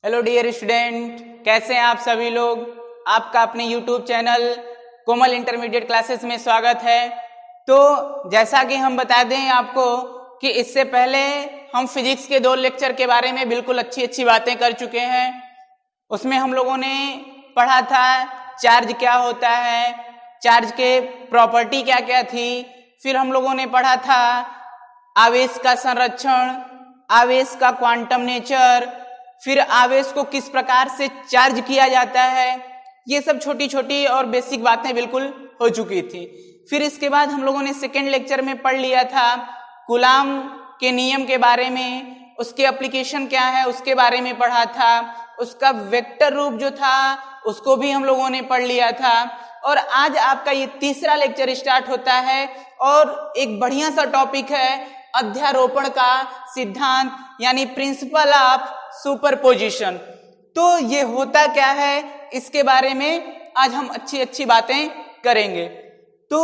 Hello dear student, कैसे हैं आप सभी लोग। आपका अपने यूट्यूब चैनल कोमल इंटरमीडिएट क्लासेस में स्वागत है। तो जैसा कि हम बता दें आपको कि इससे पहले हम फिजिक्स के 2 लेक्चर के बारे में बिल्कुल अच्छी बातें कर चुके हैं। उसमें हम लोगों ने पढ़ा था चार्ज क्या होता है, चार्ज के प्रॉपर्टी क्या क्या थी। फिर हम लोगों ने पढ़ा था आवेश का संरक्षण, आवेश का क्वांटम नेचर, फिर आवेश को किस प्रकार से चार्ज किया जाता है। ये सब छोटी छोटी और बेसिक बातें बिल्कुल हो चुकी थी। फिर इसके बाद हम लोगों ने सेकेंड लेक्चर में पढ़ लिया था कूलाम के नियम के बारे में, उसके एप्लीकेशन क्या है उसके बारे में पढ़ा था। उसका वेक्टर रूप जो था उसको भी हम लोगों ने पढ़ लिया था। और आज आपका ये तीसरा लेक्चर स्टार्ट होता है और एक बढ़िया सा टॉपिक है अध्यारोपण का सिद्धांत, यानी प्रिंसिपल ऑफ सुपरपोजिशन। तो ये होता क्या है इसके बारे में आज हम अच्छी बातें करेंगे। तो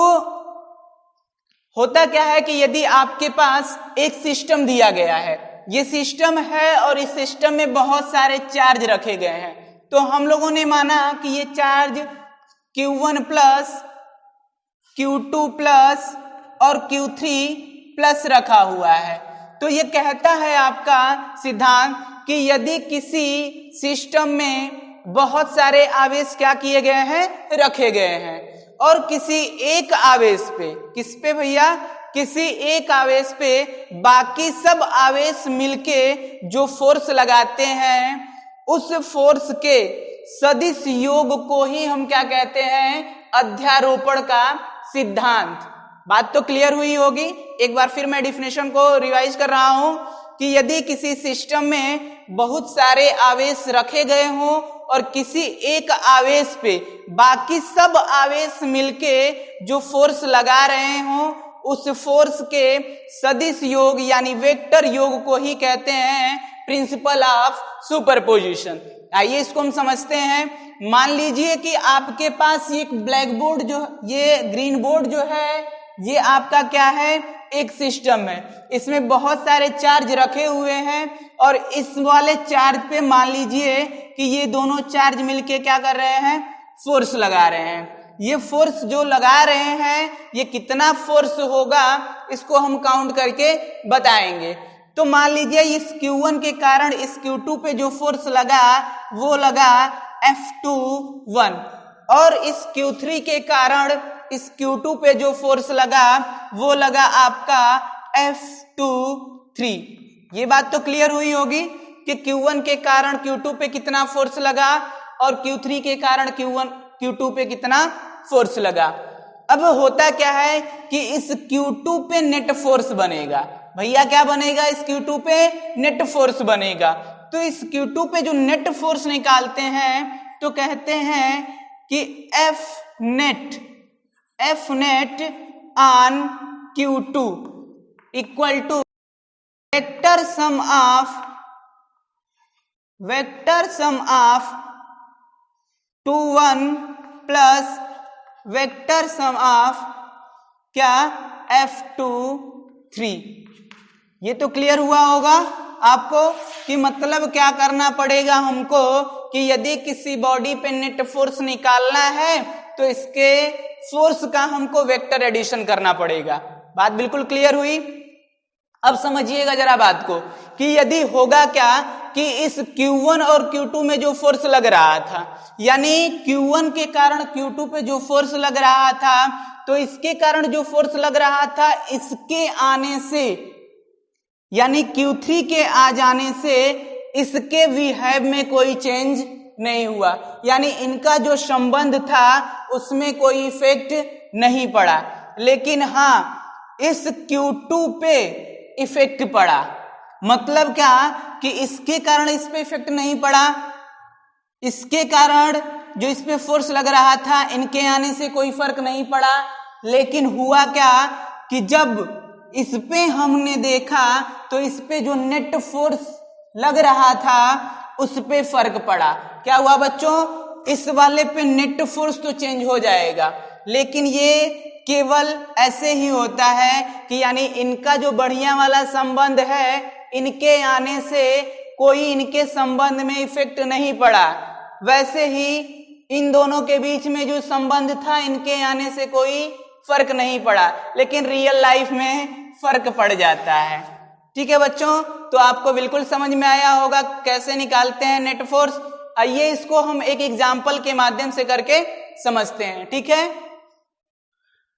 होता क्या है कि यदि आपके पास एक सिस्टम दिया गया है, ये सिस्टम है और इस सिस्टम में बहुत सारे चार्ज रखे गए हैं, तो हम लोगों ने माना कि ये charge Q1 plus, Q2 plus और Q3 प्लस रखा हुआ है। तो ये कहता है आपका सिद्धांत कि यदि किसी सिस्टम में बहुत सारे आवेश क्या किए गए हैं, रखे गए हैं, और किसी एक आवेश पे, किस पे भैया, किसी एक आवेश पे बाकी सब आवेश मिलके जो फोर्स लगाते हैं, उस फोर्स के सदिश योग को ही हम क्या कहते हैं, अध्यारोपण का सिद्धांत। बात तो क्लियर हुई होगी। एक बार फिर मैं डिफिनेशन को रिवाइज कर रहा हूं कि यदि किसी सिस्टम में बहुत सारे आवेश रखे गए हों और किसी एक आवेश पे बाकी सब आवेश मिलके जो फोर्स लगा रहे हों, उस फोर्स के सदिश योग यानी वेक्टर योग को ही कहते हैं प्रिंसिपल ऑफ सुपरपोजिशन। आइए इसको हम समझते हैं। मान लीजिए कि आपके पास एक ब्लैक बोर्ड जो, ये ग्रीन बोर्ड जो है, ये आपका क्या है, एक सिस्टम है। इसमें बहुत सारे चार्ज रखे हुए हैं और इस वाले चार्ज पे मान लीजिए कि ये दोनों चार्ज मिलके क्या कर रहे हैं, फोर्स लगा रहे हैं। ये फोर्स जो लगा रहे हैं, ये कितना फोर्स होगा इसको हम काउंट करके बताएंगे। तो मान लीजिए इस Q1 के कारण इस Q2 पे जो फोर्स लगा वो लगा F21, और इस Q3 के कारण इस Q2 पे जो फोर्स लगा वो लगा आपका F23। ये बात तो क्लियर हुई होगी कि Q1 के कारण Q2 पे कितना फोर्स लगा और Q3 के कारण Q2 पे कितना फोर्स लगा। अब होता क्या है कि इस Q2 पे नेट फोर्स बनेगा। भैया क्या बनेगा, इस Q2 पे नेट फोर्स बनेगा। तो इस Q2 पे जो नेट फोर्स निकालते हैं तो कहते हैं कि F net on Q2 equal to vector sum of 21 plus vector sum of क्या, F23। ये तो क्लियर हुआ होगा आपको कि मतलब क्या करना पड़ेगा हमको कि यदि किसी बॉडी पे नेट फोर्स निकालना है तो इसके फोर्स का हमको वेक्टर एडिशन करना पड़ेगा। बात बिल्कुल क्लियर हुई। अब समझिएगा जरा बात को कि यदि होगा क्या कि इस Q1 और Q2 में जो फोर्स लग रहा था, यानी Q1 के कारण Q2 पे जो फोर्स लग रहा था, तो इसके कारण जो फोर्स लग रहा था इसके आने से, यानी Q3 के आ जाने से इसके बिहेव में कोई चेंज नहीं हुआ, यानी इनका जो संबंध था उसमें कोई इफेक्ट नहीं पड़ा। लेकिन हाँ, इस Q2 पे इफेक्ट पड़ा। मतलब क्या कि इसके कारण इस पे इफेक्ट नहीं पड़ा, इसके कारण जो इस पे फोर्स लग रहा था इनके आने से कोई फर्क नहीं पड़ा। लेकिन हुआ क्या कि जब इस पे हमने देखा तो इस पे जो नेट फोर्स लग रहा था उस पे फर्क पड़ा। क्या हुआ बच्चों, इस वाले पे नेट फोर्स तो चेंज हो जाएगा, लेकिन ये केवल ऐसे ही होता है कि यानी इनका जो बढ़िया वाला संबंध है, इनके आने से कोई इनके संबंध में इफेक्ट नहीं पड़ा, वैसे ही इन दोनों के बीच में जो संबंध था इनके आने से कोई फर्क नहीं पड़ा, लेकिन रियल लाइफ में फर्क पड़ जाता है। ठीक है बच्चों, तो आपको बिल्कुल समझ में आया होगा कैसे निकालते हैं नेट फोर्स। आइए इसको हम एक एग्जाम्पल के माध्यम से करके समझते हैं। ठीक है,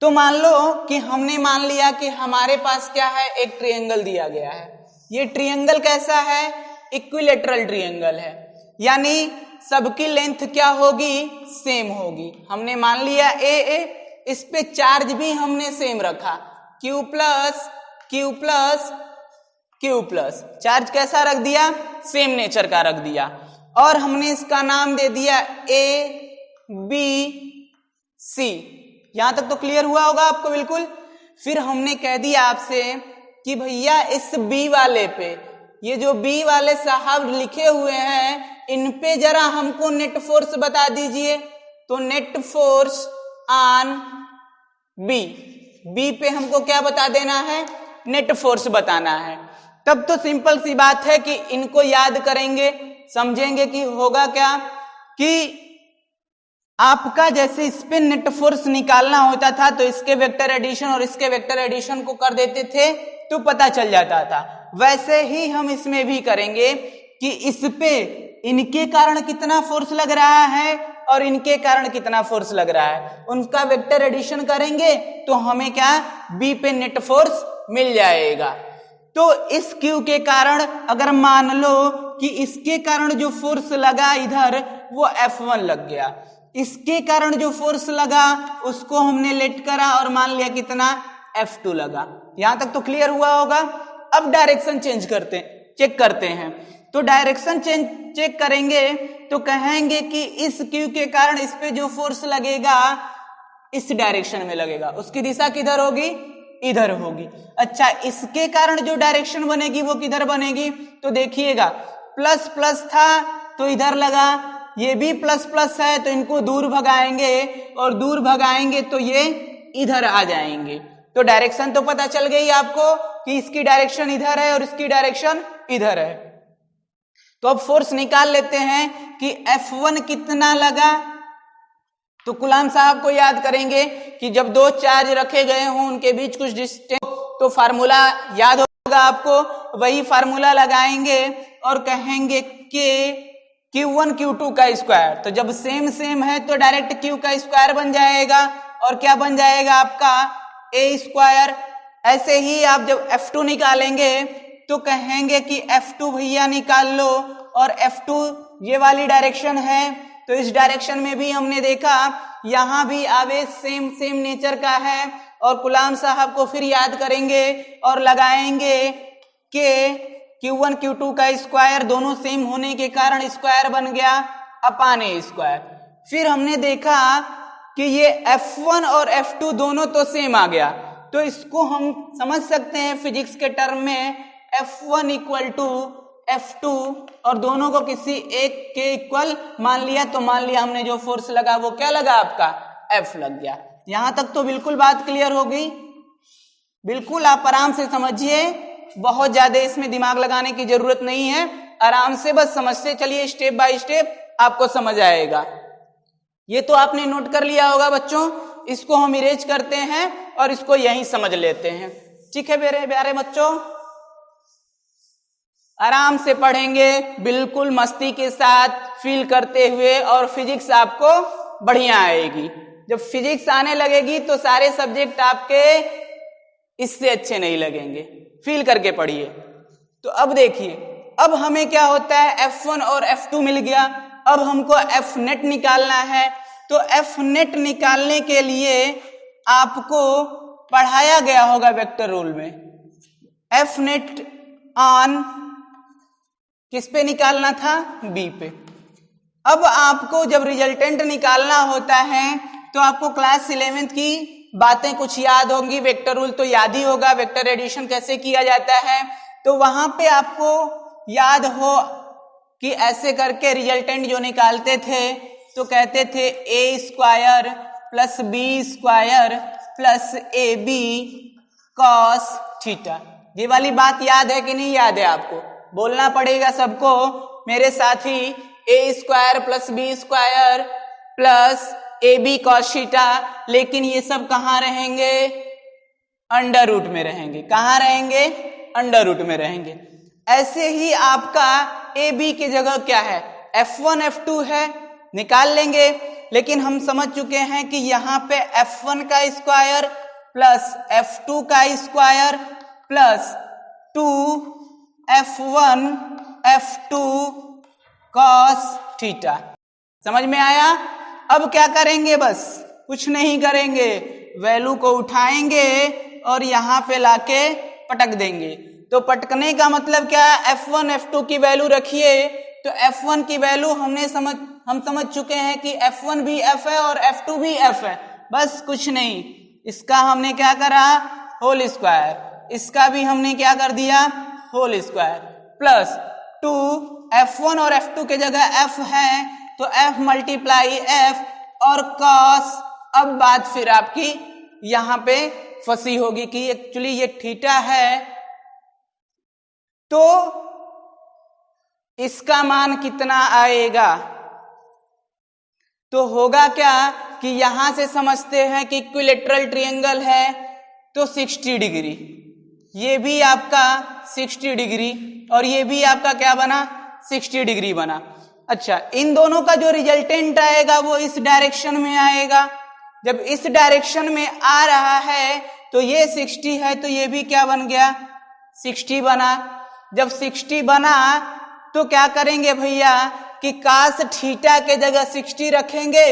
तो मान लो कि हमने मान लिया कि हमारे पास क्या है, एक ट्रायंगल दिया गया है। ये ट्रायंगल कैसा है, इक्विलैटरल ट्रायंगल है, यानी सबकी लेंथ क्या होगी, सेम होगी। हमने मान लिया ए, इस पे चार्ज भी हमने सेम रखा, Q plus Q plus Q plus, charge कैसा रख दिया, सेम नेचर का रख दिया, और हमने इसका नाम दे दिया ABC। यहां तक तो क्लियर हुआ होगा आपको बिल्कुल। फिर हमने कह दिया आपसे कि भैया इस B वाले पे, ये जो B वाले साहब लिखे हुए हैं, इन पे जरा हमको नेट फोर्स बता दीजिए। तो नेट फोर्स ऑन बी पे हमको क्या बता देना है, नेट फोर्स बताना है। तब तो सिंपल सी बात है कि इनको याद करेंगे, समझेंगे कि होगा क्या, कि आपका जैसे इस पे नेट फोर्स निकालना होता था तो इसके वेक्टर एडिशन और इसके वेक्टर एडिशन को कर देते थे तो पता चल जाता था। वैसे ही हम इसमें भी करेंगे कि इस पे इनके कारण कितना फोर्स लग रहा है और इनके कारण कितना फोर्स लग रहा है, उनका वेक्टर एडिशन करेंगे तो हमें क्या, बी पे नेट फोर्स मिल जाएगा। तो इस Q के कारण अगर मान लो कि इसके कारण जो फोर्स लगा इधर वो F1 लग गया, इसके कारण जो फोर्स लगा उसको हमने लेट करा और मान लिया कितना, F2 लगा। यहां तक तो क्लियर हुआ होगा। अब डायरेक्शन चेंज चेक करते हैं। तो डायरेक्शन चेक करेंगे तो कहेंगे कि इस Q के कारण इस पे जो फोर्स लगेगा इस डायरेक्शन में लगेगा, उसकी दिशा किधर होगी, इधर होगी। अच्छा, इसके कारण जो डायरेक्शन बनेगी वो किधर बनेगी, तो देखिएगा प्लस प्लस था तो इधर लगा, ये भी प्लस प्लस है तो इनको दूर भगाएंगे और दूर भगाएंगे तो ये इधर आ जाएंगे। तो डायरेक्शन तो पता चल गई आपको कि इसकी डायरेक्शन इधर है और इसकी डायरेक्शन इधर है। तो अब फोर्स निकाल लेते हैं कि F1 कितना लगा। तो कुलाम साहब को याद करेंगे कि जब दो चार्ज रखे गए हों उनके बीच कुछ डिस्टेंस, तो फार्मूला याद होगा आपको, वही फार्मूला लगाएंगे और कहेंगे कि Q1 Q2 का स्क्वायर। तो जब सेम सेम है तो डायरेक्ट Q का स्क्वायर बन जाएगा और क्या बन जाएगा आपका, A स्क्वायर। ऐसे ही आप जब F2 निकालेंगे तो कहेंगे कि F2 भैया निकाल लो, और F2 ये वाली डायरेक्शन है तो इस डायरेक्शन में भी हमने देखा यहां भी आवेश सेम सेम नेचर का है, और कुलाम साहब को फिर याद करेंगे और लगाएंगे कि Q1 Q2 का स्क्वायर, दोनों सेम होने के कारण स्क्वायर बन गया अपान A स्क्वायर। फिर हमने देखा कि ये F1 और F2 दोनों तो सेम आ गया, तो इसको हम समझ सकते हैं फिजिक्स के टर्म में F1 इक्वल टू F2, और दोनों को किसी एक के इक्वल मान लिया, तो मान लिया हमने जो फोर्स लगा वो क्या लगा आपका, F लग गया। यहां तक तो बिल्कुल बात क्लियर हो गई। बिल्कुल आप आराम से समझिए, बहुत ज्यादा इसमें दिमाग लगाने की जरूरत नहीं है, आराम से बस समझते चलिए, स्टेप बाय स्टेप आपको समझ आएगा। ये तो आपने नोट कर लिया होगा बच्चों, इसको हम इरेज करते हैं और इसको यहीं समझ लेते हैं। ठीक है मेरे प्यारे बच्चों, आराम से पढ़ेंगे, बिल्कुल मस्ती के साथ फील करते हुए, और फिजिक्स आपको बढ़िया आएगी। जब फिजिक्स आने लगेगी तो सारे सब्जेक्ट आपके इससे अच्छे नहीं लगेंगे। फील करके पढ़िए। तो अब देखिए, अब हमें क्या होता है, F1 और F2 मिल गया, अब हमको F नेट निकालना है। तो F नेट निकालने के लिए आपको पढ़ाया गया होगा वेक्टर रूल में, F नेट ऑन किस पे निकालना था, B पे। अब आपको जब रिजल्टेंट निकालना होता है तो आपको क्लास 11th की बातें कुछ याद होंगी, वेक्टर रूल तो याद ही होगा, वेक्टर एडिशन कैसे किया जाता है, तो वहां पे आपको याद हो कि ऐसे करके रिजल्टेंट जो निकालते थे तो कहते थे A square plus B square plus AB cos theta. ये वाली बात याद है कि नहीं याद है आपको, बोलना पड़ेगा सबको मेरे साथी, a square plus b square plus a b cos theta, लेकिन ये सब कहाँ रहेंगे? अंडर रूट में रहेंगे। कहाँ रहेंगे? अंडर रूट में रहेंगे। ऐसे ही आपका ए बी की जगह क्या है? F1 F2 है, निकाल लेंगे, लेकिन हम समझ चुके हैं कि यहाँ पे F1 का स्क्वायर प्लस F2 का square plus 2F1 F2 cos theta. समझ में आया? अब क्या करेंगे? बस कुछ नहीं करेंगे, वैल्यू को उठाएंगे और यहाँ पे लाके पटक देंगे। तो पटकने का मतलब क्या है? F1 F2 की वैल्यू रखिए, तो F1 की वैल्यू हम समझ चुके हैं कि F1 भी F है और F2 भी F है। बस कुछ नहीं, इसका हमने क्या करा? होल स्क्वायर, इसका भी हमने क्या कर दिया? होल स्क्वायर प्लस 2 F1 और F2 के जगह F है तो F मल्टीप्लाई F और cos। अब बात फिर आपकी यहां पे फंसी होगी कि एक्चुअली ये थीटा है, तो इसका मान कितना आएगा? तो होगा क्या कि यहां से समझते हैं कि इक्विलैटरल ट्रायंगल है तो 60 डिग्री, ये भी आपका 60 डिग्री और ये भी आपका क्या बना? 60 डिग्री बना। अच्छा, इन दोनों का जो रिजल्टेंट आएगा वो इस डायरेक्शन में आएगा। जब इस डायरेक्शन में आ रहा है तो ये 60 है तो ये भी क्या बन गया? 60 बना। जब 60 बना तो क्या करेंगे भैया कि cos थीटा के जगह 60 रखेंगे?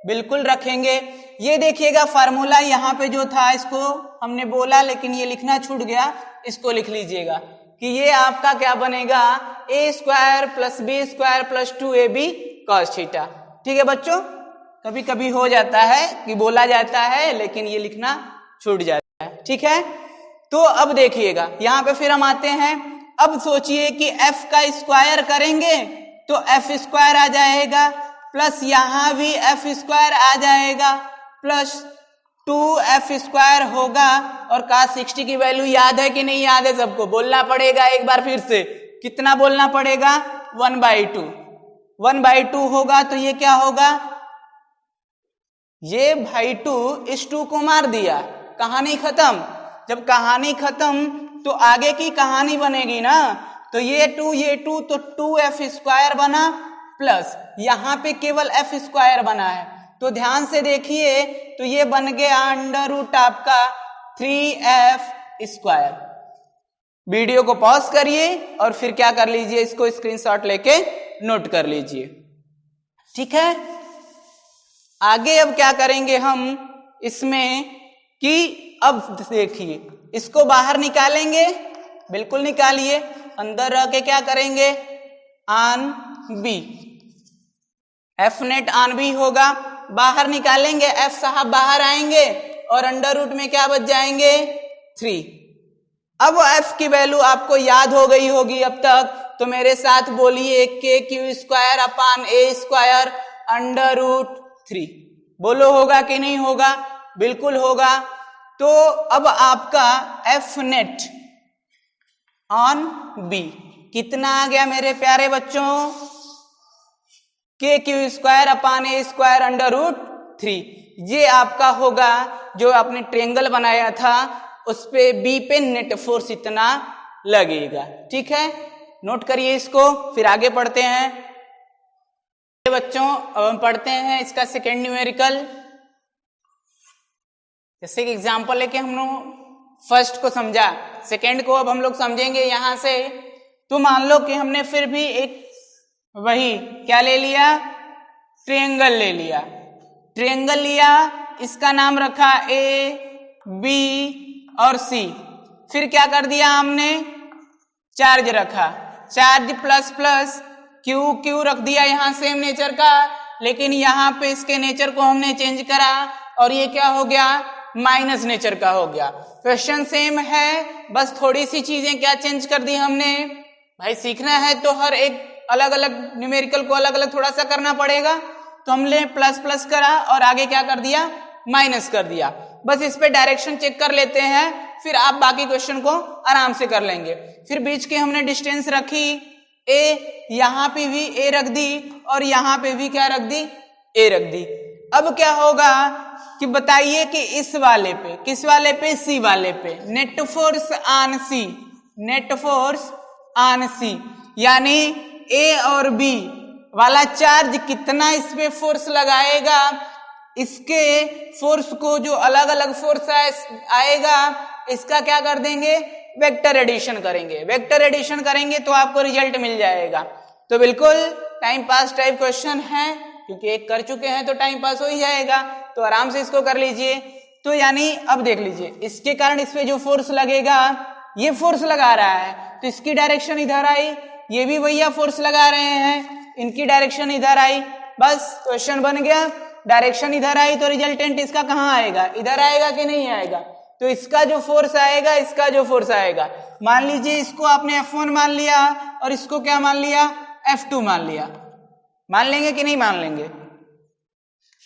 बिल्कुल रखेंगे। ये देखिएगा फार्मूला यहाँ पे जो था, इसको हमने बोला लेकिन ये लिखना छूट गया, इसको लिख लीजिएगा कि ये आपका क्या बनेगा? A square plus b square plus 2ab cos theta. ठीक है बच्चों, कभी कभी हो जाता है कि बोला जाता है लेकिन ये लिखना छूट जाता है। ठीक है, तो अब देखिएगा यहाँ पे फिर हम आते हैं। अब सोचिए कि f का स्क्वायर करेंगे तो f स्क्वायर आ जाएगा प्लस यहाँ भी f स्क्वायर आ जाएगा प्लस 2f स्क्वायर होगा। और cos 60 की वैल्यू याद है कि नहीं याद है? सबको बोलना पड़ेगा एक बार फिर से। कितना बोलना पड़ेगा? 1/2। 1/2 होगा तो ये क्या होगा? ये भाई 2 इस 2 को मार दिया, कहानी खत्म। जब कहानी खत्म तो आगे की कहानी बनेगी ना। तो ये 2 तो 2f स्क्वायर बना प्लस यहाँ पे केवल f स्क्वायर बना है, तो ध्यान से देखिए तो ये बन गया अंडर रूट आपका 3f स्क्वायर। वीडियो को पॉज करिए और फिर क्या कर लीजिए, इसको स्क्रीनशॉट लेके नोट कर लीजिए। ठीक है, आगे अब क्या करेंगे हम इसमें कि अब देखिए इसको बाहर निकालेंगे, बिल्कुल निकालिए। अंदर रह के क्या करेंगे? आन बी, एफ नेट आन बी होगा। बाहर निकालेंगे, एफ साहब बाहर आएंगे और अंडर रूट में क्या बच जाएंगे? 3। अब एफ की वैल्यू आपको याद हो गई होगी अब तक, तो मेरे साथ बोलिए के क्यू स्क्वायर अपान ए स्क्वायर अंडर रूट 3। बोलो होगा कि नहीं होगा? बिल्कुल होगा। तो अब आपका एफ नेट ऑन बी कितना आ गया मेरे प्यारे बच्चों? के क्यू स्क्वायर अपान ए स्क्वायर अंडर रूट 3। ये आपका होगा जो आपने ट्रायंगल बनाया था उस पे बी पे नेट फोर्स इतना लगेगा। ठीक है, नोट करिए इसको, फिर आगे पढ़ते हैं बच्चों। अब हम पढ़ते हैं इसका सेकेंड न्यूमेरिकल। जैसे कि एग्जांपल लेके हम लोग फर्स्ट को समझा, सेकेंड को अब हम लोग समझेंगे यहां से। तो मान लो कि हमने फिर भी एक वही क्या ले लिया? ट्रायंगल ले लिया। ट्रायंगल लिया, इसका नाम रखा ए बी और सी। फिर क्या कर दिया हमने? चार्ज रखा, charge plus plus Q Q रख दिया यहां सेम नेचर का, लेकिन यहां पे इसके नेचर को हमने चेंज करा और ये क्या हो गया? माइनस नेचर का हो गया। क्वेश्चन सेम है, बस थोड़ी सी चीजें क्या चेंज कर दी हमने। भाई सीखना है तो हर एक अलग अलग न्यूमेरिकल को अलग अलग थोड़ा सा करना पड़ेगा। तो हमने प्लस प्लस करा और आगे क्या कर दिया? माइनस कर दिया। बस इस पे डायरेक्शन चेक कर लेते हैं, फिर आप बाकी क्वेश्चन को आराम से कर लेंगे। फिर बीच के हमने डिस्टेंस रखी ए, यहाँ पे भी ए रख दी और यहाँ पे भी क्या रख दी, ए रख दी। अब क्या होगा कि बताइए कि इस वाले पे, किस वाले पे, सी वाले पे, net force on C, net force on C, यानी ए और बी वाला चार्ज कितना इस पे फोर्स लगाएगा, इसके फोर्स को जो अलग अलग फोर्स आएगा इसका क्या कर देंगे, वेक्टर एडिशन करेंगे। वेक्टर एडिशन करेंगे तो आपको रिजल्ट मिल जाएगा। तो बिल्कुल टाइम पास टाइप क्वेश्चन है, क्योंकि एक कर चुके हैं तो टाइम पास हो ही जाएगा, तो आराम से इसको कर लीजिए। तो यानी अब देख लीजिए, इसके कारण इस पे जो फोर्स लगेगा, ये फोर्स लगा रहा है तो इसकी डायरेक्शन इधर आई, ये भी भैया फोर्स लगा रहे हैं, इनकी डायरेक्शन इधर आई, बस क्वेश्चन बन गया। डायरेक्शन इधर आई तो रिजल्टेंट इसका कहाँ आएगा, इधर आएगा कि नहीं आएगा। तो इसका जो फोर्स आएगा, इसका जो फोर्स आएगा, मान लीजिए इसको आपने F1 मान लिया और इसको क्या मान लिया, F2 मान लिया। मान लेंगे कि नहीं मान लेंगे,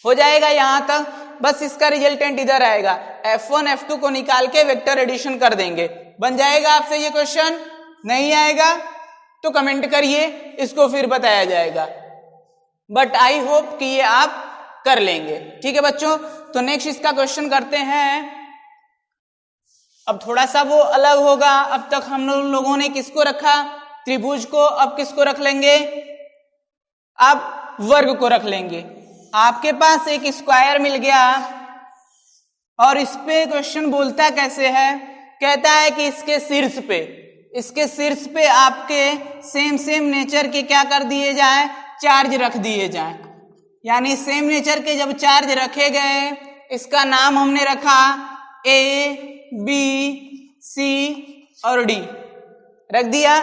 हो जाएगा यहां तक। बस इसका रिजल्टेंट इधर आएगा, F1 F2 को निकाल के वेक्टर एडिशन कर देंगे, बन जाएगा आपसे ये क्वेश्चन। नहीं आएगा तो कमेंट करिए, इसको फिर बताया जाएगा। बट आई होप कि ये आप कर लेंगे। ठीक है बच्चों, तो नेक्स्ट इसका क्वेश्चन करते हैं। अब थोड़ा सा वो अलग होगा। अब तक हम लोगों ने किसको रखा, त्रिभुज को, अब किसको रख लेंगे, अब वर्ग को रख लेंगे। आपके पास एक स्क्वायर मिल गया और इस पे क्वेश्चन बोलता कैसे है, कहता है कि इसके शीर्ष पे आपके सेम नेचर के क्या कर दिए जाए, चार्ज रख दिए जाए। यानी सेम नेचर के जब चार्ज रखे गए, इसका नाम हमने रखा ए, बी, सी और डी रख दिया।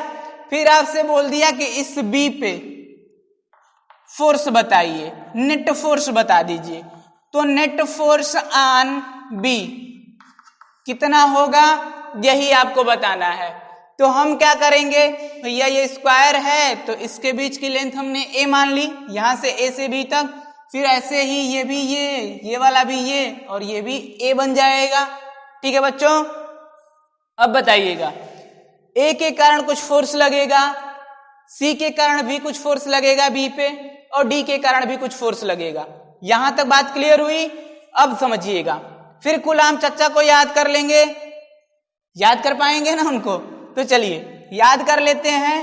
फिर आपसे बोल दिया कि इस बी पे फोर्स बताइए, नेट फोर्स बता दीजिए। तो नेट फोर्स ऑन बी कितना होगा, यही आपको बताना है। तो हम क्या करेंगे भैया, ये स्क्वायर है तो इसके बीच की लेंथ हमने ए मान ली, यहां से ए से बी तक। फिर ऐसे ही ये भी ये वाला भी ये और ये भी ए बन जाएगा। ठीक है बच्चों, अब बताइएगा, ए के कारण कुछ फोर्स लगेगा, सी के कारण भी कुछ फोर्स लगेगा बी पे, और डी के कारण भी कुछ फोर्स लगेगा। यहां तक बात क्लियर हुई। अब समझिएगा, फिर कुलाम चचा को याद कर लेंगे, याद कर पाएंगे ना उनको, तो चलिए याद कर लेते हैं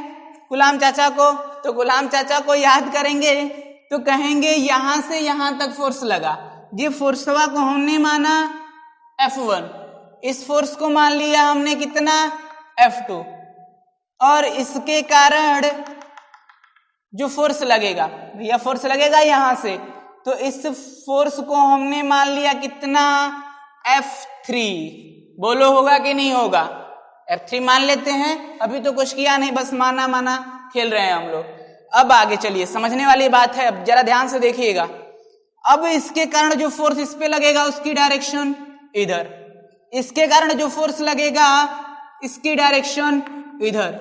गुलाम चाचा को। तो गुलाम चाचा को याद करेंगे तो कहेंगे यहां से यहां तक फोर्स लगा, ये फोर्सवा को हमने माना F1, इस फोर्स को मान लिया हमने कितना, F2, और इसके कारण जो फोर्स लगेगा, भैया फोर्स लगेगा यहां से, तो इस फोर्स को हमने मान लिया कितना, F3। बोलो होगा कि नहीं होगा, F3 मान लेते हैं। अभी तो कुछ किया नहीं, बस माना माना खेल रहे हैं हम लोग। अब आगे चलिए, समझने वाली बात है, अब जरा ध्यान से देखिएगा। अब इसके कारण जो फोर्स इस पे लगेगा उसकी डायरेक्शन इधर, इसके कारण जो फोर्स लगेगा इसकी डायरेक्शन इधर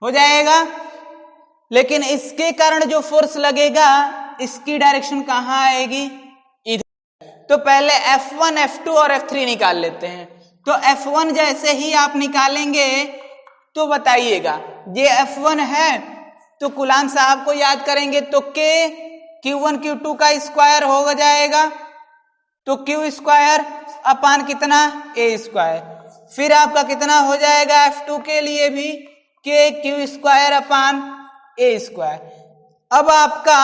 हो जाएगा। लेकिन इसके कारण जो फोर्स लगेगा इसकी डायरेक्शन कहां आएगी, इधर। तो पहले F1, F2 और F3 निकाल लेते हैं। तो F1 जैसे ही आप निकालेंगे तो बताइएगा, ये F1 है तो गुलाम साहब को याद करेंगे तो Q1 Q2 का स्क्वायर हो जाएगा, तो Q स्क्वायर अपान कितना, A स्क्वायर। फिर आपका कितना हो जाएगा F2 के लिए भी, Q square upon A square. अब आपका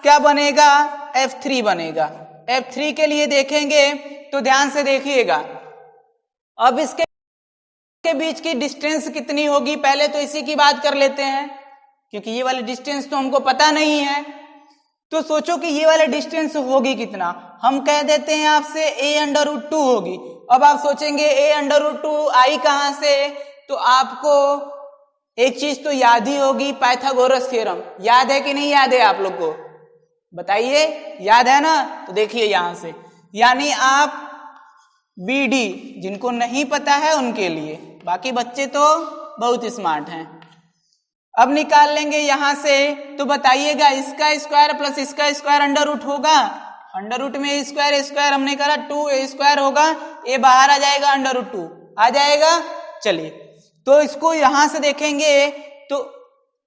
क्या बनेगा, F3 बनेगा। F3 के लिए देखेंगे तो ध्यान से देखिएगा, अब इसके बीच की डिस्टेंस कितनी होगी, पहले तो इसी की बात कर लेते हैं, क्योंकि ये वाली डिस्टेंस तो हमको पता नहीं है। तो सोचो कि ये वाला डिस्टेंस होगी कितना, हम कह देते हैं आपसे a√2 होगी। अब आप सोचेंगे a√2 आई कहां से, तो आपको एक चीज तो याद ही होगी, पाइथागोरस थ्योरम। याद है कि नहीं याद है आप लोग को, बताइए, याद है ना। तो देखिए यहां से, यानी आप BD, जिनको नहीं पता है उनके लिए, बाकी बच्चे तो बहुत स्मार्ट हैं। अब निकाल लेंगे यहां से, तो बताइएगा इसका स्क्वायर प्लस इसका स्क्वायर अंडर रूट होगा, अंडर रूट में स्क्वायर हमने करा 2a स्क्वायर होगा, ये बाहर आ जाएगा, √2 आ जाएगा। चलिए तो इसको यहां से देखेंगे तो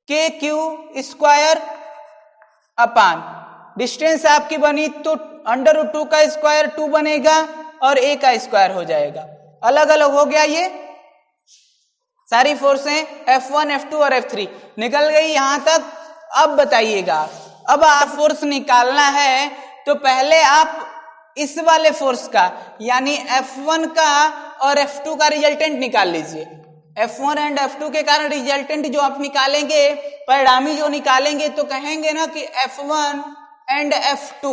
के क्यू स्क्वायर अपान डिस्टेंस आपकी बनी तो √2 का स्क्वायर 2 बनेगा और a का स्क्वायर हो जाएगा। अलग अलग हो गया, ये सारी फोर्सें F1 F2 और F3 निकल गई यहां तक। अब बताइएगा, अब आप फोर्स निकालना है तो पहले आप इस वाले फोर्स का यानी F1 का और F2 का रिजल्टेंट निकाल लीजिए। F1 एंड F2 के कारण रिजल्टेंट जो आप निकालेंगे, परिणामी जो निकालेंगे, तो कहेंगे ना कि F1 and F2,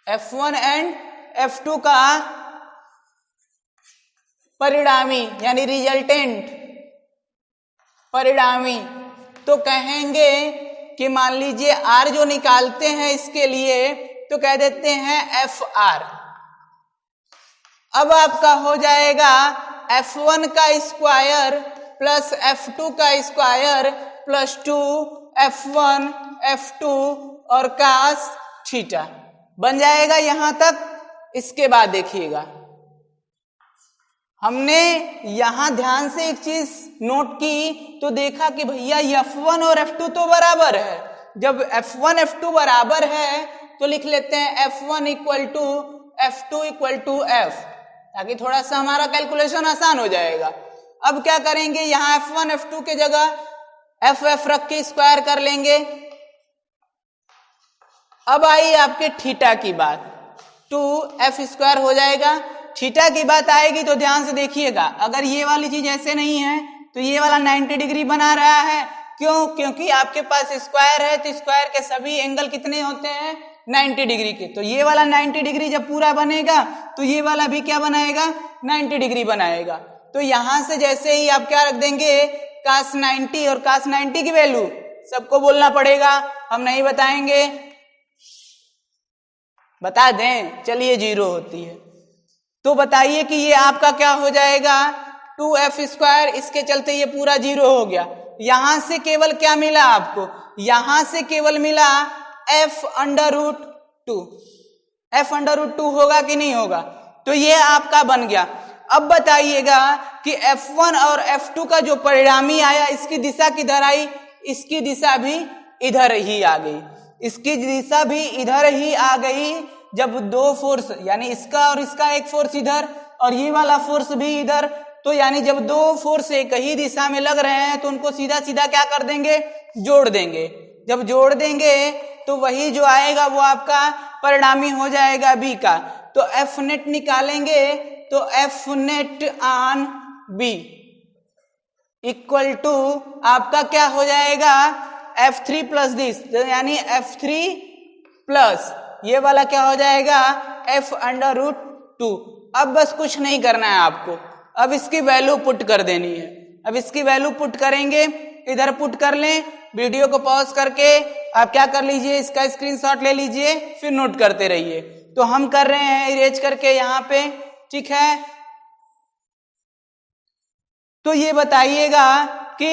F1 and F2 का परिणामी यानी रिजल्टेंट परिणामी, तो कहेंगे कि मान लीजिए R जो निकालते हैं इसके लिए तो कह देते हैं FR। अब आपका हो जाएगा F1 का स्क्वायर प्लस F2 का स्क्वायर प्लस 2 F1 F2 और cos थीटा बन जाएगा यहां तक। इसके बाद देखिएगा, हमने यहां ध्यान से एक चीज नोट की तो देखा कि भैया F1 और F2 तो बराबर है। जब F1 F2 बराबर है तो लिख लेते हैं F1 equal to F2 equal to F, ताकि थोड़ा सा हमारा कैलकुलेशन आसान हो जाएगा। अब क्या करेंगे, यहां F1 F2 के जगह F रख के स्क्वायर कर लेंगे। अब आई आपके थीटा की बात, 2F स्क्वायर हो जाएगा। थीटा की बात आएगी तो ध्यान से देखिएगा, अगर ये वाली चीज ऐसे नहीं है तो ये वाला 90 डिग्री बना रहा है। क्यों? क्योंकि आपके पास स्क्वायर है तो स्क्वायर के सभी एंगल कितने होते हैं, 90 डिग्री के। तो ये वाला 90 डिग्री जब पूरा बनेगा तो ये वाला भी क्या बनाएगा, 90 डिग्री बनाएगा। तो यहां से जैसे ही आप क्या रख देंगे, cos 90, और cos 90 की वैल्यू सबको बोलना पड़ेगा, हम नहीं बताएंगे, बता दें, चलिए 0 होती है। तो बताइए कि ये आपका क्या हो जाएगा, 2F स्क्वायर, इसके चलते ये पूरा 0 हो गया। यहां से केवल क्या मिला आपको, यहां से केवल मिला F√2। F√2 होगा कि नहीं होगा, तो ये आपका बन गया। अब बताइएगा कि F1 और F2 का जो परिणामी आया इसकी दिशा किधर आई, इसकी दिशा भी इधर ही आ गई, इसकी दिशा भी इधर ही आ गई। जब दो फोर्स यानी इसका और इसका एक फोर्स इधर और ये वाला फोर्स भी इधर, तो यानी जब दो फोर्स एक ही दिशा में लग रहे हैं तो उनको सीधा सीधा क्या कर देंगे, जोड़ देंगे। जब जोड़ देंगे तो वही जो आएगा वो आपका परिणामी हो जाएगा B का। तो F नेट निकालेंगे तो F net on B equal to आपका क्या हो जाएगा, F3 प्लस दिस, यानी F3 प्लस ये वाला क्या हो जाएगा, F√2। अब बस कुछ नहीं करना है आपको, अब इसकी वैल्यू पुट कर देनी है। अब इसकी वैल्यू पुट करेंगे, इधर पुट कर लें, वीडियो को पॉज करके आप क्या कर लीजिए, इसका स्क्रीनशॉट ले लीजिए, फिर नोट करते रहिए। तो हम कर रहे हैं इरेज करके यहाँ पे, ठीक है। तो ये बताइएगा कि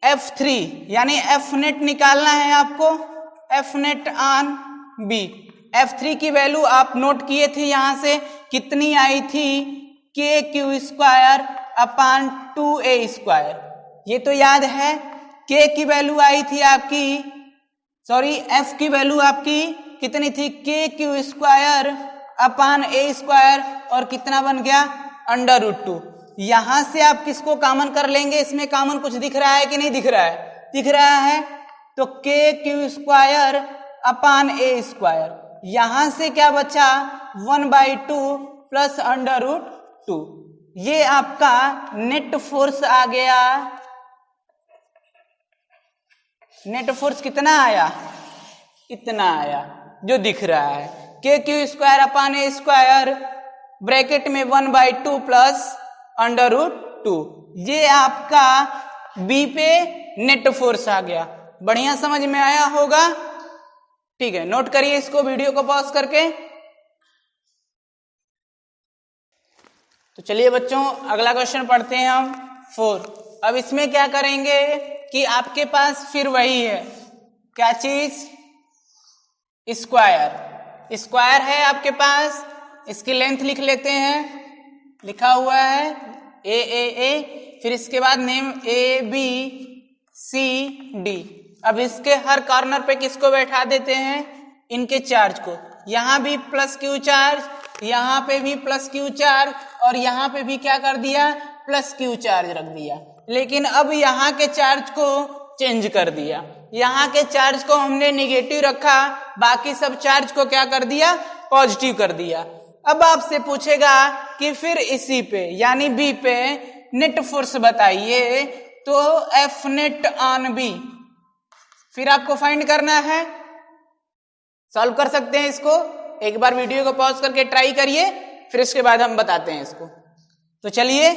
F3 यानी F नेट निकालना है आपको, F net on B। F3 की वैल्यू आप नोट किए थे, यहां से कितनी आई थी, KQ square upon 2A square, ये तो याद है। K की वैल्यू आई थी आपकी, सॉरी F की वैल्यू आपकी कितनी थी, KQ square upon A square, और कितना बन गया, √2। यहां से आप किसको कॉमन कर लेंगे, इसमें कॉमन कुछ दिख रहा है कि नहीं दिख रहा है, दिख रहा है। तो KQ square upon A square, यहां से क्या बचा, 1/2 प्लस √2। ये आपका नेट फोर्स आ गया। नेट फोर्स कितना आया, इतना आया जो दिख रहा है, KQ square upon A square bracket में 1/2 प्लस √2। ये आपका B पे नेट फोर्स आ गया। बढ़िया समझ में आया होगा, ठीक है। नोट करिए इसको वीडियो को पॉज करके। तो चलिए बच्चों अगला क्वेश्चन पढ़ते हैं हम 4। अब इसमें क्या करेंगे कि आपके पास फिर वही है, क्या चीज, स्क्वायर। स्क्वायर है आपके पास, इसकी लेंथ लिख लेते हैं लिखा हुआ है ए, फिर इसके बाद नेम ABCD। अब इसके हर कॉर्नर पे किसको बैठा देते हैं, इनके चार्ज को। यहाँ भी प्लस क्यू चार्ज, यहाँ पे भी प्लस क्यू चार्ज, और यहाँ पे भी क्या कर दिया, प्लस क्यू चार्ज रख दिया। लेकिन अब यहाँ के चार्ज को चेंज कर दिया, यहाँ के चार्ज को हमने निगेटिव रखा, बाकी सब चार्ज को क्या कर दिया, पॉजिटिव कर दिया। अब आपसे पूछेगा कि फिर इसी पे यानी बी पे नेट फोर्स बताइए, तो F नेट ऑन बी फिर आपको फाइंड करना है। सॉल्व कर सकते हैं इसको, एक बार वीडियो को पॉज करके ट्राई करिए, फिर इसके बाद हम बताते हैं इसको। तो चलिए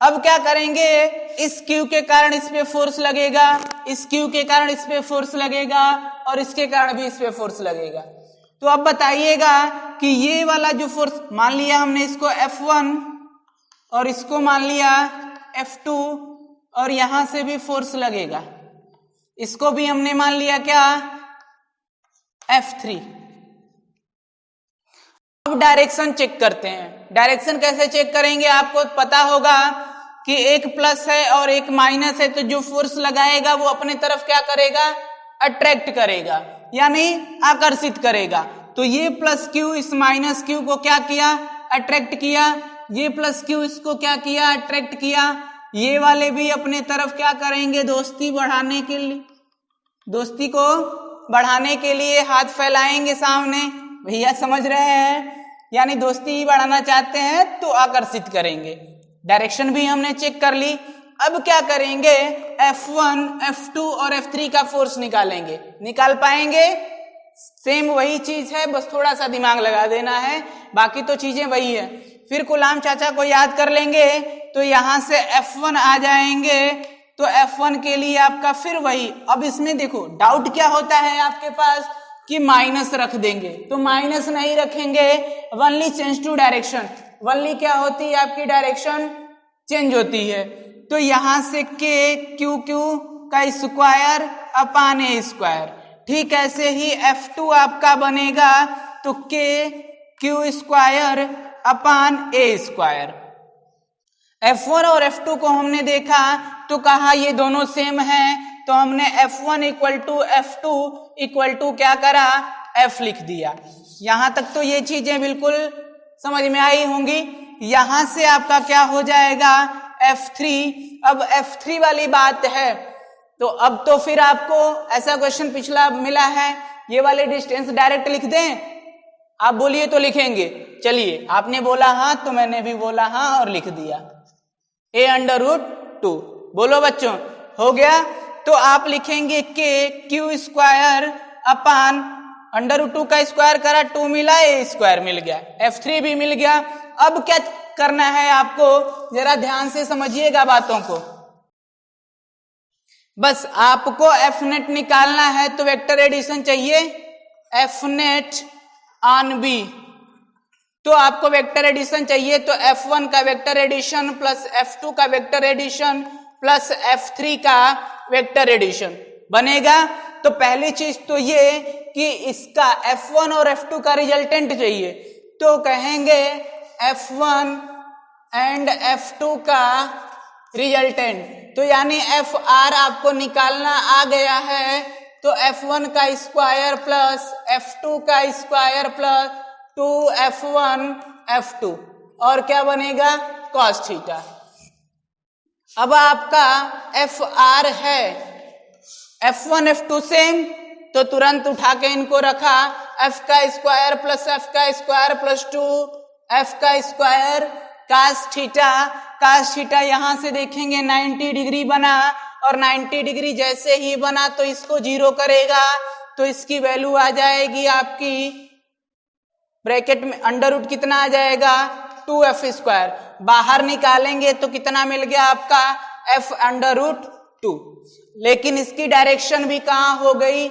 अब क्या करेंगे, इस Q के कारण इस पे फोर्स लगेगा, इस Q के कारण इस पे फोर्स लगेगा, और इसके कारण भी इस पे फोर्स लगेगा। तो अब बताइएगा कि ये वाला जो फोर्स, मान लिया हमने इसको F1 और इसको मान लिया F2, और यहां से भी फोर्स लगेगा, इसको भी हमने मान लिया क्या, F3। अब डायरेक्शन चेक करते हैं। डायरेक्शन कैसे चेक करेंगे, आपको पता होगा कि एक प्लस है और एक माइनस है, तो जो फोर्स लगाएगा वो अपने तरफ क्या करेगा, अट्रैक्ट करेगा, यानी आकर्षित करेगा। तो ये प्लस क्यू इस माइनस क्यू को क्या किया, अट्रैक्ट किया, ये प्लस क्यू इसको क्या किया, अट्रैक्ट किया। ये वाले भी अपने तरफ क्या करेंगे, दोस्ती बढ़ाने के लिए, दोस्ती को बढ़ाने के लिए हाथ फैलाएंगे सामने, भैया समझ रहे हैं, यानी दोस्ती बढ़ाना चाहते हैं तो आकर्षित करेंगे। डायरेक्शन भी हमने चेक कर ली। अब क्या करेंगे, F1, F2 और F3 का फोर्स निकालेंगे। निकाल पाएंगे, सेम वही चीज है, बस थोड़ा सा दिमाग लगा देना है, बाकी तो चीजें वही है। फिर गुलाम चाचा को याद कर लेंगे, तो यहां से F1 आ जाएंगे, तो F1 के लिए आपका फिर वही। अब इसमें देखो डाउट क्या होता है आपके पास कि माइनस रख देंगे, तो माइनस नहीं रखेंगे, only change to direction. Only क्या होती है, आपकी डायरेक्शन चेंज होती है। तो यहां से के क्यू का स्क्वायर अपान ए स्क्वायर, ठीक ऐसे ही F2 आपका बनेगा, तो के क्यू स्क्वायर अपान ए स्क्वायर। F1 और F2 को हमने देखा तो कहा ये दोनों सेम हैं, तो हमने F1 equal to F2 equal to क्या करा, F लिख दिया। यहां तक तो ये चीजें बिल्कुल समझ में आई होंगी। यहां से आपका क्या हो जाएगा, F3। अब F3 वाली बात है, तो अब तो फिर आपको ऐसा क्वेश्चन पिछला मिला है, ये वाले डिस्टेंस डायरेक्ट लिख दें, आप बोलिए तो लिखेंगे। चलिए, आपने बोला हाँ तो मैंने भी बोला हाँ और लिख दिया, a√2। बोलो बच्चों, हो गया। तो आप लिखेंगे के क्यू स्क्वायर अपान √2 का स्क्वायर करा, 2 मिला, ए स्क्वायर मिल गया, F3 भी मिल गया। अब क्या करना है आपको, जरा ध्यान से समझिएगा बातों को। बस आपको F नेट निकालना है, तो वेक्टर एडिशन चाहिए, F नेट ऑन बी। तो आपको वेक्टर एडिशन चाहिए, तो F1 का वेक्टर एडिशन प्लस F2 का वेक्टर एडिशन प्लस F3 का वेक्टर एडिशन बनेगा। तो पहली चीज तो ये कि इसका F1 और F2 का रिजल्टेंट चाहिए, तो कहेंगे F1 एंड F2 का रिजल्टेंट। तो यानी FR आपको निकालना आ गया है, तो F1 का स्क्वायर प्लस F2 का स्क्वायर प्लस 2F1 F2, और क्या बनेगा, cos थीटा। अब आपका FR है F1 F2 सेम, तो तुरंत उठा के इनको रखा, F का स्क्वायर प्लस F का स्क्वायर प्लस 2F का square cos theta. cos theta यहां से देखेंगे 90 डिग्री बना, और 90 डिग्री जैसे ही बना तो इसको 0 करेगा, तो इसकी वैल्यू आ जाएगी आपकी ब्रैकेट में अंडर रूट कितना आ जाएगा, 2F स्क्वायर। बाहर निकालेंगे तो कितना मिल गया आपका, F√2। लेकिन इसकी डायरेक्शन भी कहां हो गई,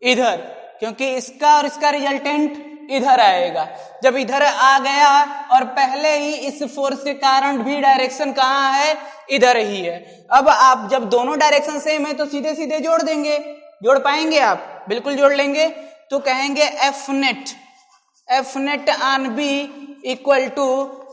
इधर, क्योंकि इसका और इसका रिजल्टेंट इधर आएगा। जब इधर आ गया और पहले ही इस फोर्स के कारण भी डायरेक्शन कहां है, इधर ही है। अब आप जब दोनों डायरेक्शन सेम है तो सीधे सीधे जोड़ देंगे, जोड़ पाएंगे आप, बिल्कुल जोड़ लेंगे। तो कहेंगे F net on B equal to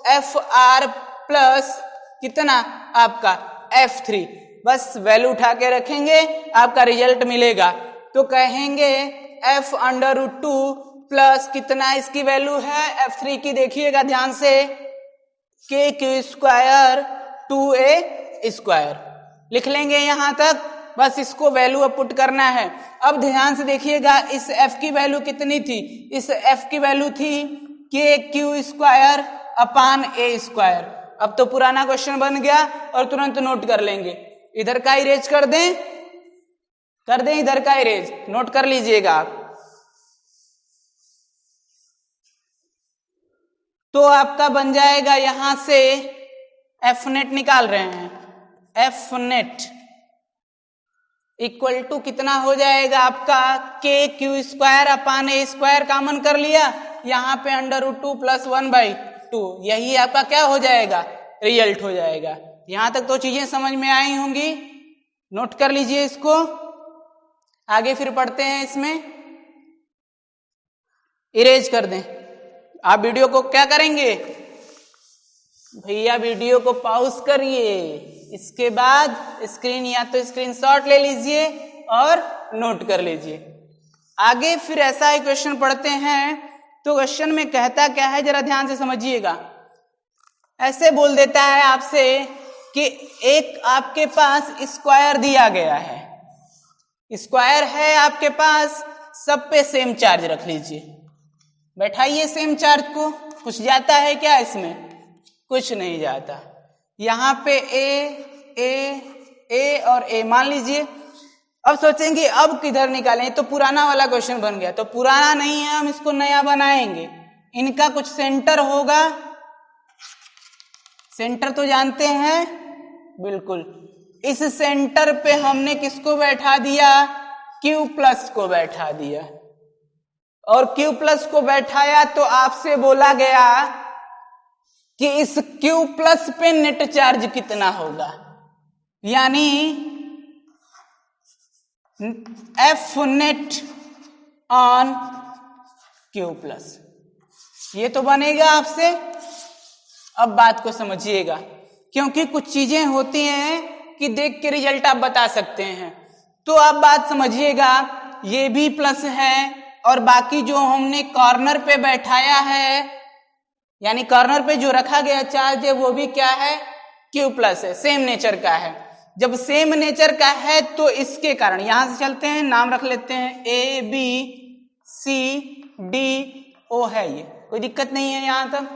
F R plus कितना आपका F3, बस वैल्यू उठा के रखेंगे आपका रिजल्ट मिलेगा। तो कहेंगे F√2 प्लस कितना इसकी वैल्यू है F3 की, देखिएगा ध्यान से, KQ² 2A² लिख लेंगे यहां तक, बस इसको वैल्यू अब पुट करना है। अब ध्यान से देखिएगा इस F की वैल्यू कितनी थी, इस F की वैल्यू थी KQ² अपान A²। अब तो पुराना क्वेश्चन बन गया और तुरंत नोट कर लेंगे। इधर का इरेज कर दें इधर का इरेज, नोट कर लीजिएगा आप। तो आपका बन जाएगा यहां से Fnet निकाल रहे हैं, Fnet इक्वल टू कितना हो जाएगा आपका KQ² अपान A² कॉमन कर लिया, यहां पे √2 प्लस 1/2, यही आपका क्या हो जाएगा, रिजल्ट हो जाएगा। यहां तक तो चीजें समझ में आई होंगी, नोट कर लीजिए इसको। आगे फिर पढ़ते हैं, इसमें इरेज कर दें। आप वीडियो को क्या करेंगे भैया, वीडियो को पॉज करिए, इसके बाद स्क्रीन या तो स्क्रीनशॉट ले लीजिए और नोट कर लीजिए। आगे फिर ऐसा ही क्वेश्चन पढ़ते हैं। तो क्वेश्चन में कहता क्या है, जरा ध्यान से समझिएगा। ऐसे बोल देता है आपसे कि एक आपके पास स्क्वायर दिया गया है, स्क्वायर है आपके पास, सब पे सेम चार्ज रख लीजिए, बैठाइए सेम चार्ज को। कुछ जाता है क्या इसमें, कुछ नहीं जाता। यहां पे ए और ए मान लीजिए। अब सोचेंगे अब किधर निकालें, तो पुराना वाला क्वेश्चन बन गया। तो पुराना नहीं है, हम इसको नया बनाएंगे। इनका कुछ सेंटर होगा, सेंटर तो जानते हैं बिल्कुल। इस सेंटर पे हमने किसको बैठा दिया, Q+ को बैठा दिया, और Q+ को बैठाया तो आपसे बोला गया कि इस Q+ पे नेट चार्ज कितना होगा, यानी Fnet ऑन Q+, ये तो बनेगा आपसे। अब बात को समझिएगा, क्योंकि कुछ चीजें होती हैं कि देख के रिजल्ट आप बता सकते हैं। तो आप बात समझिएगा, ये भी प्लस है और बाकी जो हमने कॉर्नर पे बैठाया है, यानी कॉर्नर पे जो रखा गया चार्ज है वो भी क्या है, Q+ है, सेम नेचर का है। जब सेम नेचर का है तो इसके कारण यहां से चलते हैं, नाम रख लेते हैं ABCDO है, ये कोई दिक्कत नहीं है यहां तक।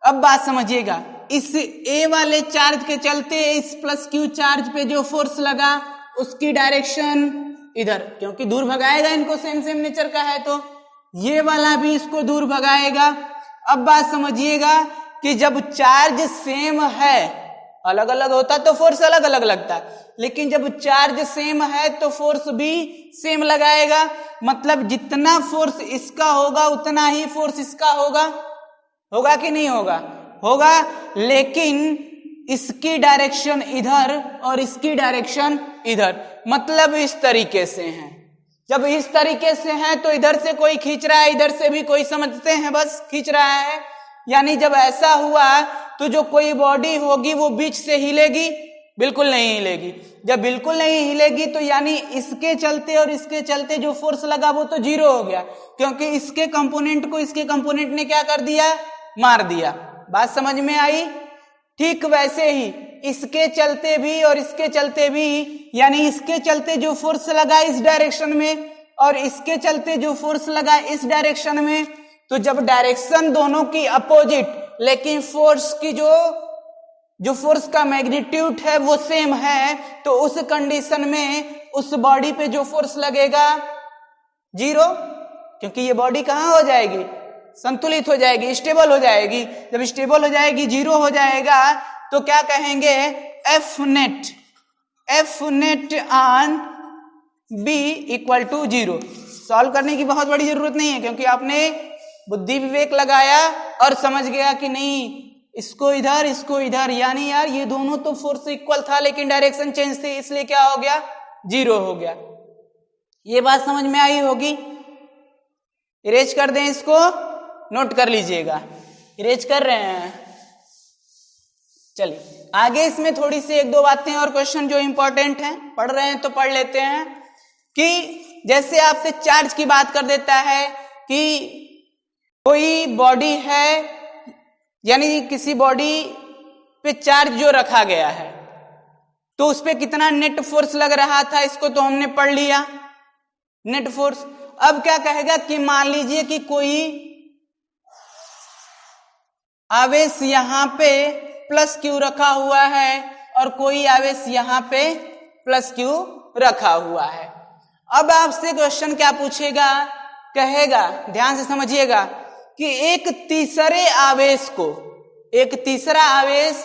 अब बात समझिएगा, इस A वाले चार्ज के चलते इस +Q चार्ज पे जो फोर्स लगा उसकी डायरेक्शन इधर, क्योंकि दूर भगाएगा इनको, सेम नेचर का है, तो ये वाला भी इसको दूर भगाएगा। अब बात समझिएगा कि जब चार्ज सेम है, अलग अलग होता तो फोर्स अलग अलग लगता, लेकिन जब चार्ज सेम है तो फोर्स भी सेम लगाएगा। मतलब जितना फोर्स इसका होगा उतना ही फोर्स इसका होगा कि नहीं होगा, होगा, लेकिन इसकी डायरेक्शन इधर और इसकी डायरेक्शन इधर, मतलब इस तरीके से है। जब इस तरीके से है तो इधर से कोई खींच रहा है, इधर से भी कोई समझते हैं बस खींच रहा है, यानी जब ऐसा हुआ तो जो कोई बॉडी होगी वो बीच से हिलेगी, बिल्कुल नहीं हिलेगी। जब बिल्कुल नहीं हिलेगी तो यानी इसके चलते और इसके चलते जो फोर्स लगा वो तो 0 हो गया, क्योंकि इसके कंपोनेंट को इसके कंपोनेंट ने क्या कर दिया, मार दिया। बात समझ में आई। ठीक वैसे ही इसके चलते भी और इसके चलते भी, यानी इसके चलते जो फोर्स लगा इस डायरेक्शन में और इसके चलते जो फोर्स लगा इस डायरेक्शन में, तो जब डायरेक्शन दोनों की अपोजिट लेकिन फोर्स की जो फोर्स का मैग्नीट्यूड है वो सेम है, तो उस कंडीशन में उस बॉडी पे जो फोर्स लगेगा 0, क्योंकि ये बॉडी कहां हो जाएगी, संतुलित हो जाएगी, स्टेबल हो जाएगी। जब स्टेबल हो जाएगी, 0 हो जाएगा, तो क्या कहेंगे, Fnet on B equal to 0। Solve करने की बहुत बड़ी जरूरत नहीं है, क्योंकि आपने बुद्धि विवेक लगाया और समझ गया कि नहीं, इसको इधर, यानी यार ये दोनों तो फोर्स इक्वल था लेकिन डायरेक्शन चेंज थी, इसलिए क्या हो गया, 0 हो गया। ये बात समझ में आई होगी। इरेज कर दें इसको, नोट कर लीजिएगा, इरेज कर रहे हैं। चलिए आगे इसमें थोड़ी सी एक दो बातें और क्वेश्चन जो इंपॉर्टेंट हैं, पढ़ रहे हैं तो पढ़ लेते हैं। कि जैसे आपसे चार्ज की बात कर देता है कि कोई बॉडी है, यानी किसी बॉडी पे चार्ज जो रखा गया है तो उस पे कितना नेट फोर्स लग रहा था, इसको तो हमने पढ़ लिया, नेट फोर्स। अब क्या कहेगा कि मान लीजिए कि कोई आवेश यहां पे प्लस क्यू रखा हुआ है और कोई आवेश यहां पे प्लस क्यू रखा हुआ है। अब आपसे क्वेश्चन क्या पूछेगा, कहेगा, ध्यान से समझिएगा, कि एक तीसरे आवेश को, एक तीसरा आवेश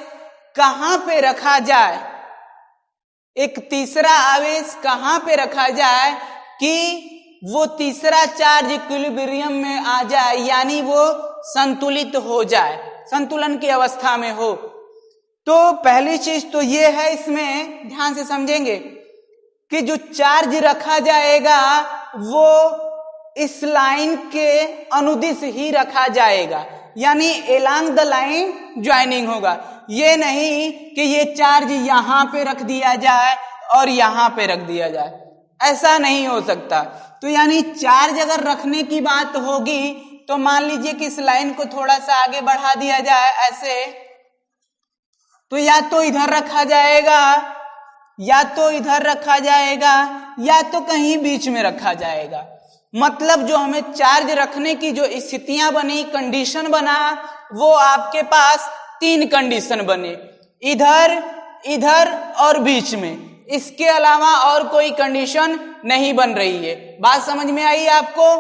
कहां पे रखा जाए, एक तीसरा आवेश कहां पे रखा जाए कि वो तीसरा चार्ज इक्विलिब्रियम में आ जाए, यानी वो संतुलित हो जाए, संतुलन की अवस्था में हो। तो पहली चीज तो ये है, इसमें ध्यान से समझेंगे कि जो चार्ज रखा जाएगा वो इस लाइन के अनुदिश ही रखा जाएगा, यानी एलॉन्ग द लाइन ज्वाइनिंग होगा। ये नहीं कि ये चार्ज यहां पे रख दिया जाए और यहां पे रख दिया जाए, ऐसा नहीं हो सकता। तो यानी चार्ज अगर रखने की बात होगी तो मान लीजिए कि इस लाइन को थोड़ा सा आगे बढ़ा दिया जाए ऐसे, तो या तो इधर रखा जाएगा, या तो इधर रखा जाएगा, या तो कहीं बीच में रखा जाएगा। मतलब जो हमें चार्ज रखने की जो स्थितियां बनी, कंडीशन बना, वो आपके पास तीन कंडीशन बने, इधर, इधर और बीच में। इसके अलावा और कोई कंडीशन नहीं बन रही है। बात समझ में आई आपको?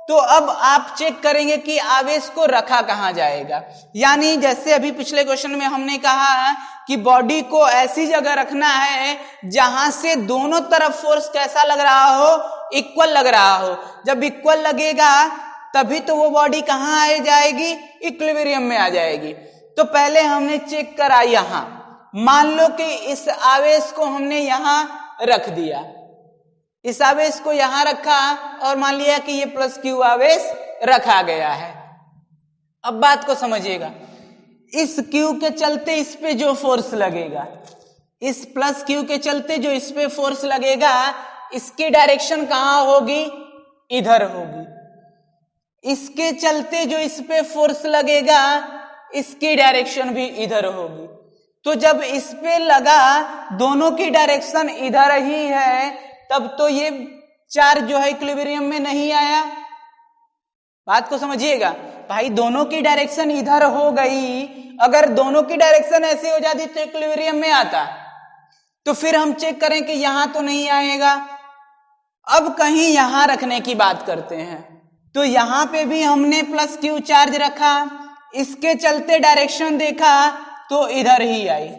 तो अब आप चेक करेंगे कि आवेश को रखा कहां जाएगा। यानी जैसे अभी पिछले क्वेश्चन में हमने कहा कि बॉडी को ऐसी जगह रखना है जहां से दोनों तरफ फोर्स कैसा लग रहा हो, इक्वल लग रहा हो। जब इक्वल लगेगा तभी तो वो बॉडी कहां आ जाएगी, इक्विलिब्रियम में आ जाएगी। तो पहले हमने चेक करा, यहां मान लो कि इस आवेश को हमने यहां रख दिया, इस आवेश को यहां रखा और मान लिया कि ये प्लस क्यू आवेश रखा गया है। अब बात को समझिएगा, इस क्यू के चलते इस पे जो फोर्स लगेगा, इस प्लस क्यू के चलते जो इस पे फोर्स लगेगा, इसकी डायरेक्शन कहां होगी, इधर होगी। इसके चलते जो इस पे फोर्स लगेगा, इसकी डायरेक्शन भी इधर होगी। तो जब इस पे लगा, दोनों की डायरेक्शन इधर ही है, तब तो ये चार्ज जो है इक्विलिब्रियम में नहीं आया। बात को समझिएगा भाई, दोनों की डायरेक्शन इधर हो गई, अगर दोनों की डायरेक्शन ऐसी हो जाती तो इक्विलिब्रियम में आता। तो फिर हम चेक करें कि यहां तो नहीं आएगा। अब कहीं यहां रखने की बात करते हैं, तो यहां पे भी हमने प्लस क्यू चार्ज रखा, इसके चलते डायरेक्शन देखा तो इधर ही आई,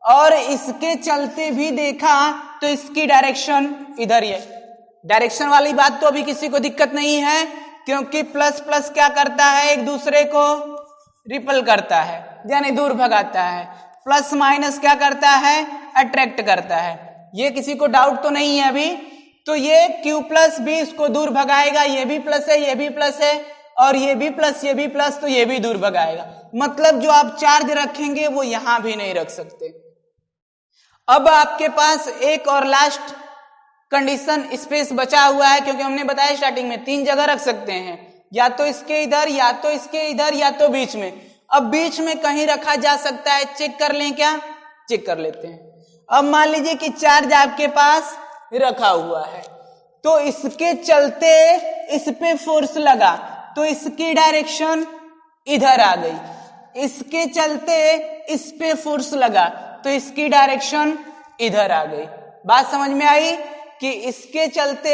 और इसके चलते भी देखा तो इसकी डायरेक्शन इधर ही है। डायरेक्शन वाली बात तो अभी किसी को दिक्कत नहीं है, क्योंकि प्लस प्लस क्या करता है, एक दूसरे को रिपल करता है, यानी दूर भगाता है। प्लस माइनस क्या करता है, अट्रैक्ट करता है। ये किसी को डाउट तो नहीं है अभी। तो ये Q प्लस भी इसको दूर भगाएगा, ये भी प्लस है, ये भी प्लस है, और ये भी प्लस, ये भी प्लस, तो ये भी दूर भगाएगा। मतलब जो आप चार्ज रखेंगे वो यहां भी नहीं रख सकते। अब आपके पास एक और लास्ट कंडीशन स्पेस बचा हुआ है, क्योंकि हमने बताया स्टार्टिंग में 3 जगह रख सकते हैं, या तो इसके इधर, या तो इसके इधर, या तो बीच में। अब बीच में कहीं रखा जा सकता है, चेक कर लें क्या? चेक कर लेते हैं। अब मान लीजिए कि चार्ज आपके पास रखा हुआ है, तो इसके चलते इस पे फोर्स लगा तो इसकी डायरेक्शन इधर आ गई, इसके चलते इस पे फोर्स लगा तो इसकी डायरेक्शन इधर आ गई। बात समझ में आई कि इसके चलते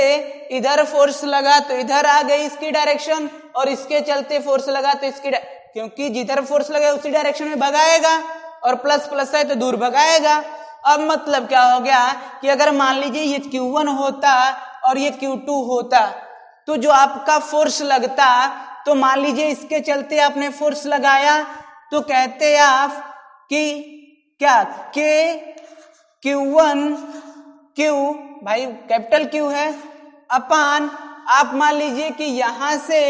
इधर फोर्स लगा तो इधर आ गई इसकी डायरेक्शन, और इसके चलते फोर्स लगा तो इसकी, क्योंकि जिधर फोर्स लगा उसी डायरेक्शन में भगाएगा, और प्लस प्लस है तो दूर भगाएगा। अब मतलब क्या हो गया कि अगर मान लीजिए ये Q1 होता और ये Q2 होता, तो जो आपका फोर्स लगता, तो मान लीजिए इसके चलते आपने फोर्स लगाया, तो कहते आप कि क्या, के Q1 Q, भाई कैपिटल Q है, अपान आप मान लीजिए कि यहां से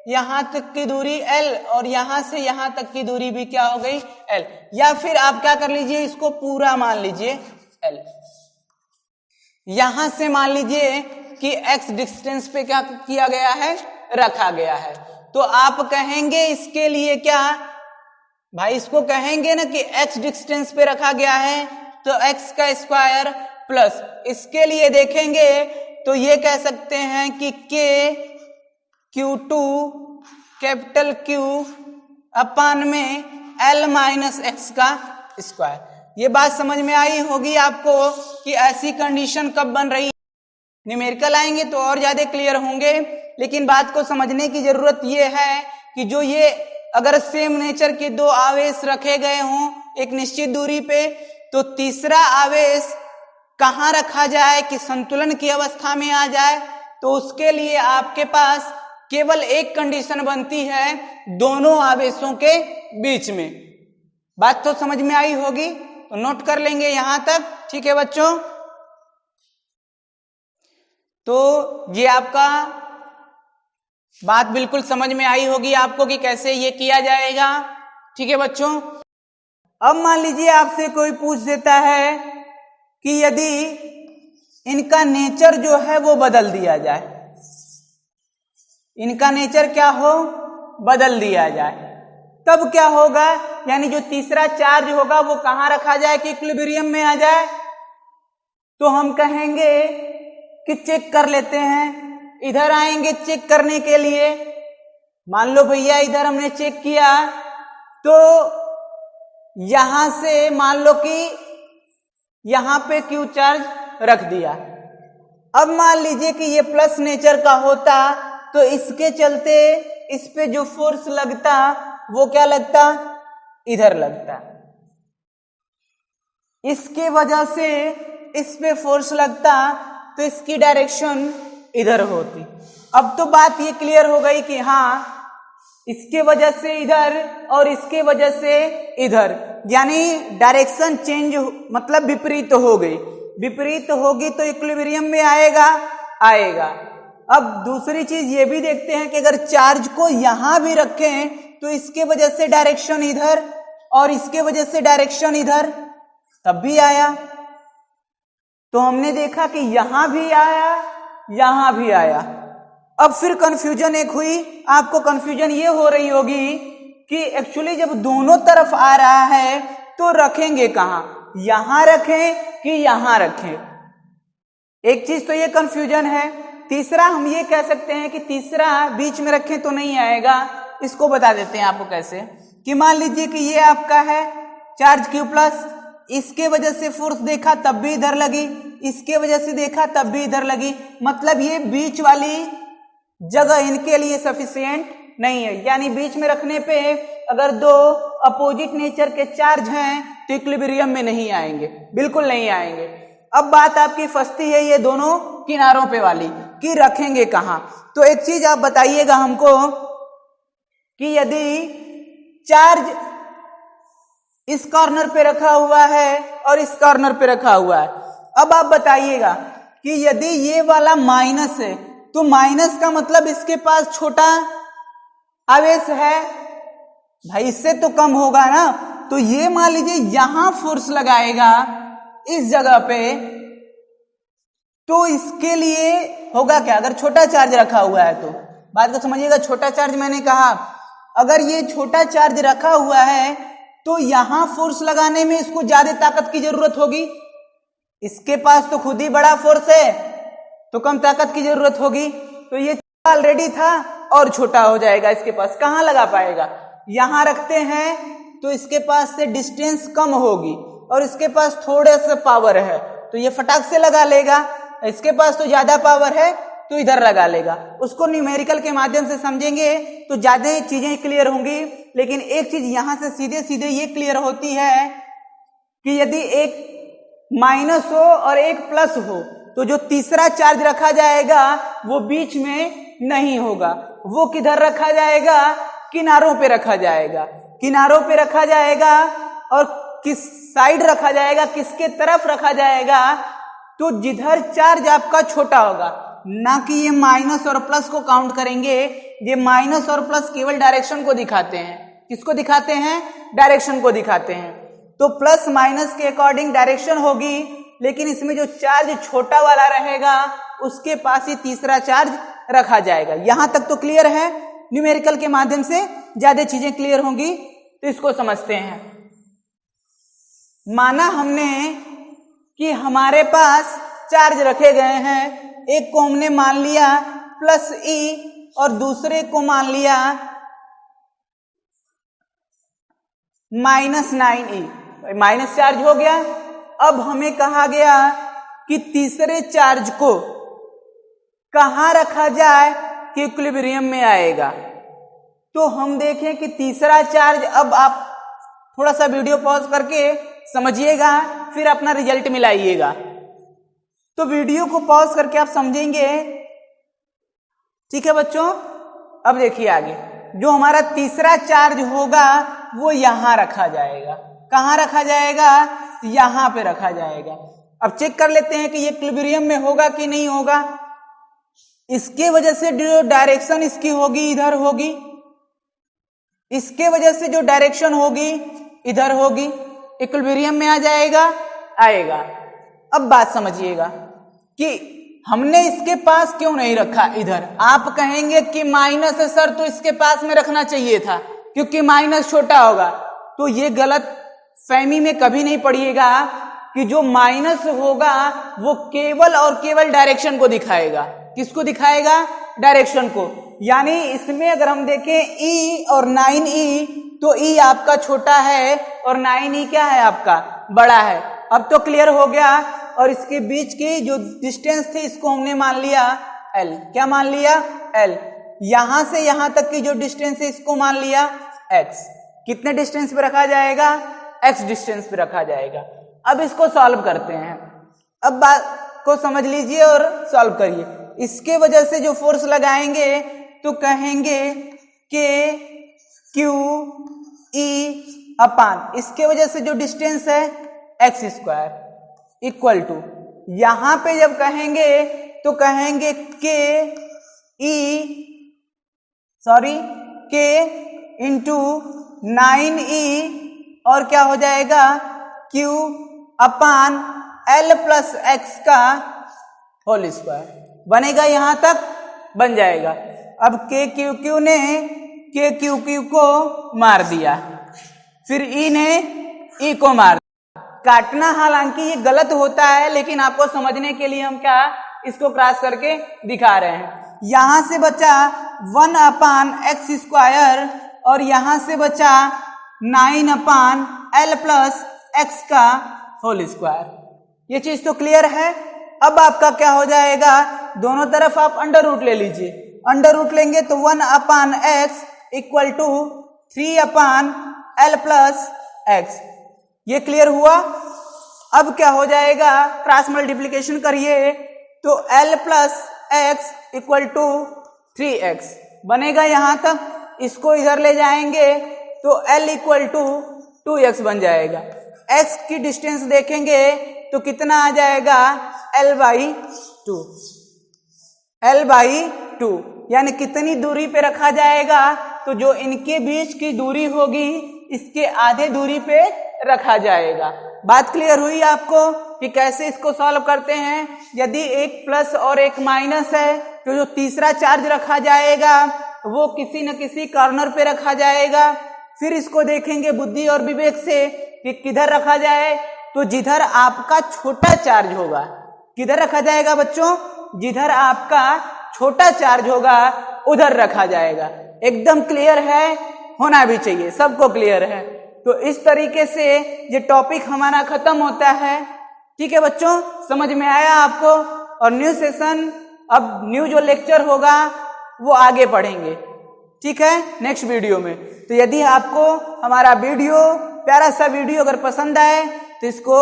यहां तक की दूरी l और यहां से यहां तक की दूरी भी क्या हो गई l, या फिर आप क्या कर लीजिए इसको पूरा मान लीजिए l। यहां से मान लीजिए कि x डिस्टेंस पे क्या किया गया है, रखा गया है, तो आप कहेंगे इसके लिए क्या भाई, इसको कहेंगे ना कि x डिस्टेंस पे रखा गया है तो x का स्क्वायर प्लस, इसके लिए देखेंगे तो ये कह सकते हैं कि k Q2 कैपिटल Q अपान में L माइनस x का स्क्वायर। ये बात समझ में आई होगी आपको कि ऐसी कंडीशन कब बन रही है। न्यूमेरिकल आएंगे तो और ज्यादा क्लियर होंगे, लेकिन बात को समझने की जरूरत ये है कि जो ये अगर सेम नेचर के दो आवेश रखे गए हों एक निश्चित दूरी पे, तो तीसरा आवेश कहाँ रखा जाए कि संतुलन की अवस्था में आ जाए, तो उसके लिए आपके पास केवल एक कंडीशन बनती है दोनों आवेशों के बीच में। बात तो समझ में आई होगी, तो नोट कर लेंगे यहां तक, ठीक है बच्चों। तो ये आपका बात बिल्कुल समझ में आई होगी आपको कि कैसे ये किया जाएगा, ठीक है बच्चों। अब मान लीजिए आपसे कोई पूछ देता है कि यदि इनका नेचर जो है वो बदल दिया जाए, इनका नेचर क्या हो, बदल दिया जाए, तब क्या होगा, यानी जो तीसरा चार्ज होगा वो कहां रखा जाए कि इक्विलिब्रियम में आ जाए। तो हम कहेंगे कि चेक कर लेते हैं, इधर आएंगे चेक करने के लिए। मान लो भैया इधर हमने चेक किया तो यहां से मान लो कि यहां पे क्यू चार्ज रख दिया। अब मान लीजिए कि ये प्लस नेचर का होता तो इसके चलते इस पे जो फोर्स लगता वो क्या लगता, इधर लगता। इसके वजह से इस पे फोर्स लगता तो इसकी डायरेक्शन इधर होती। अब तो बात ये क्लियर हो गई कि हाँ इसके वजह से इधर और इसके वजह से इधर, यानी डायरेक्शन चेंज मतलब विपरीत हो गई। विपरीत होगी तो इक्विलिब्रियम में आएगा। अब दूसरी चीज ये भी देखते हैं कि अगर चार्ज को यहां भी रखें तो इसके वजह से डायरेक्शन इधर और इसके वजह से डायरेक्शन इधर, तब भी आया। तो हमने देखा कि यहां भी आया, यहां भी आया। अब फिर कंफ्यूजन एक हुई, आपको कंफ्यूजन ये हो रही होगी कि एक्चुअली जब दोनों तरफ आ रहा है तो रखेंगे कहां, यहां रखें कि यहां रखें। एक चीज तो ये कंफ्यूजन है। तीसरा हम ये कह सकते हैं कि तीसरा बीच में रखें तो नहीं आएगा। इसको बता देते हैं आपको कैसे, कि मान लीजिए कि ये आपका है चार्ज क्यू प्लस, इसके वजह से फोर्स देखा तब भी इधर लगी, इसके वजह से देखा तब भी इधर लगी, मतलब ये बीच वाली जगह इनके लिए सफिशिएंट नहीं है। यानी बीच में रखने पे अगर दो अपोजिट नेचर के चार्ज हैं तो इक्विलिब्रियम में नहीं आएंगे, बिल्कुल नहीं आएंगे। अब बात आपकी फंसती है ये दोनों किनारों पे वाली कि रखेंगे कहां। तो एक चीज आप बताइएगा हमको कि यदि चार्ज इस कॉर्नर पे रखा हुआ है और इस कॉर्नर पे रखा हुआ है, अब आप बताइएगा कि यदि ये वाला माइनस है तो माइनस का मतलब इसके पास छोटा आवेश है, भाई इससे तो कम होगा ना। तो ये मान लीजिए यहां फोर्स लगाएगा इस जगह पे, तो इसके लिए होगा क्या, अगर छोटा चार्ज रखा हुआ है तो बात को समझिएगा। छोटा चार्ज मैंने कहा, अगर ये छोटा चार्ज रखा हुआ है तो यहां फोर्स लगाने में इसको ज्यादा ताकत की जरूरत होगी। इसके पास तो खुद ही बड़ा फोर्स है तो कम ताकत की जरूरत होगी। तो ये ऑलरेडी था और छोटा हो जाएगा, इसके पास कहां लगा पाएगा। यहां रखते हैं तो इसके पास से डिस्टेंस कम होगी और इसके पास थोड़े से पावर है तो ये फटाक से लगा लेगा। इसके पास तो ज्यादा पावर है तो इधर लगा लेगा। उसको न्यूमेरिकल के माध्यम से समझेंगे तो ज्यादा चीजें क्लियर होंगी। लेकिन एक चीज यहां से सीधे सीधे ये क्लियर होती है कि यदि एक माइनस हो और एक प्लस हो तो जो तीसरा चार्ज रखा जाएगा वो बीच में नहीं होगा। वो किधर रखा जाएगा, किनारों पे रखा जाएगा। किनारों पे रखा जाएगा और किस साइड रखा जाएगा, किसके तरफ रखा जाएगा, तो जिधर चार्ज आपका छोटा होगा। ना कि ये माइनस और प्लस को काउंट करेंगे। ये माइनस और प्लस केवल डायरेक्शन को दिखाते हैं। किसको दिखाते हैं? डायरेक्शन को दिखाते हैं। तो प्लस माइनस के अकॉर्डिंग डायरेक्शन होगी, लेकिन इसमें जो चार्ज छोटा वाला रहेगा उसके पास ही तीसरा चार्ज रखा जाएगा। यहां तक तो क्लियर है। न्यूमेरिकल के माध्यम से ज्यादा चीजें क्लियर होंगी, तो इसको समझते हैं। माना हमने कि हमारे पास चार्ज रखे गए हैं, एक को हमने मान लिया प्लस ई और दूसरे को मान लिया -9e। माइनस चार्ज हो गया। अब हमें कहा गया कि तीसरे चार्ज को कहां रखा जाए कि इक्विलिब्रियम में आएगा। तो हम देखें कि तीसरा चार्ज, अब आप थोड़ा सा वीडियो पॉज करके समझिएगा, फिर अपना रिजल्ट मिलाइएगा। तो वीडियो को पॉज करके आप समझेंगे, ठीक है बच्चों। अब देखिए आगे, जो हमारा तीसरा चार्ज होगा वो यहां रखा जाएगा। कहां रखा जाएगा? यहां पे रखा जाएगा। अब चेक कर लेते हैं कि ये इक्विलिब्रियम में होगा कि नहीं होगा। इसके वजह से जो डायरेक्शन इसकी होगी इधर होगी, इसके वजह से जो डायरेक्शन होगी इधर होगी, इक्विलिब्रियम में आ जाएगा, आएगा। अब बात समझिएगा कि हमने इसके पास क्यों नहीं रखा इधर। आप कहेंगे कि माइनस है सर, तो इसके पास में रखना चाहिए था क्योंकि माइनस छोटा होगा। तो ये गलत फहमी में कभी नहीं पड़िएगा कि जो माइनस होगा वो केवल और केवल डायरेक्शन को दिखाएगा। किसको दिखाएगा? डायरेक्शन को। यानी इसमें अगर हम देखें E और 9E, तो E आपका छोटा है और 9E क्या है आपका? बड़ा है। अब तो क्लियर हो गया। और इसके बीच की जो डिस्टेंस थी इसको हमने मान लिया L। क्या मान लिया? L। यहां से यहां तक की जो डिस्टेंस है इसको मान लिया X। कितने डिस्टेंस पे रखा जाएगा? X डिस्टेंस पे रखा जाएगा। अब इसको सॉल्व करते हैं। अब बात को समझ लीजिए और सॉल्व करिए। इसके वजह से जो फोर्स लगाएंगे तो कहेंगे कि क्यू ई अपान, इसके वजह से जो डिस्टेंस है x² इक्वल टू, यहां पे जब कहेंगे तो कहेंगे के इंटू 9e और क्या हो जाएगा? q अपान l प्लस x का होल स्क्वायर बनेगा। यहां तक बन जाएगा। अब के क्यू ने के क्यू को मार दिया, फिर ई ने ई को मार दिया। काटना हालांकि ये गलत होता है, लेकिन आपको समझने के लिए हम क्या इसको क्रॉस करके दिखा रहे हैं। यहां से बचा 1 अपान x² और यहां से बचा 9 अपान l प्लस x का होल स्क्वायर। ये चीज तो क्लियर है। अब आपका क्या हो जाएगा? दोनों तरफ आप अंडर रूट ले लीजिए। अंडर रूट लेंगे तो 1 upon x equal to 3 upon l plus x। ये क्लियर हुआ। अब क्या हो जाएगा? क्रॉस मल्टीप्लीकेशन करिए तो l plus x equal to 3x बनेगा। यहां तक इसको इधर ले जाएंगे तो l इक्वल टू 2x बन जाएगा। x की डिस्टेंस देखेंगे तो कितना आ जाएगा? l/2। l/2 यानी कितनी दूरी पे रखा जाएगा? तो जो इनके बीच की दूरी होगी इसके आधे दूरी पे रखा जाएगा। बात क्लियर हुई आपको कि कैसे इसको सॉल्व करते हैं। यदि एक प्लस और एक माइनस है तो जो तीसरा चार्ज रखा जाएगा वो किसी न किसी कॉर्नर पे रखा जाएगा। फिर इसको देखेंगे बुद्धि और विवेक से कि किधर रखा जाए। तो जिधर आपका छोटा चार्ज होगा, किधर रखा जाएगा बच्चों? जिधर आपका छोटा चार्ज होगा उधर रखा जाएगा। एकदम क्लियर है, होना भी चाहिए, सबको क्लियर है। तो इस तरीके से ये टॉपिक हमारा खत्म होता है। ठीक है बच्चों, समझ में आया आपको? और न्यू सेशन, अब न्यू जो लेक्चर होगा वो आगे पढ़ेंगे, ठीक है, नेक्स्ट वीडियो में। तो यदि आपको हमारा वीडियो, प्यारा सा वीडियो अगर पसंद आए तो इसको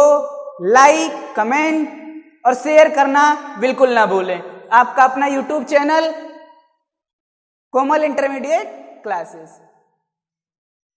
लाइक, कमेंट और शेयर करना बिल्कुल ना भूलें। आपका अपना यूट्यूब चैनल कोमल इंटरमीडिएट क्लासेस।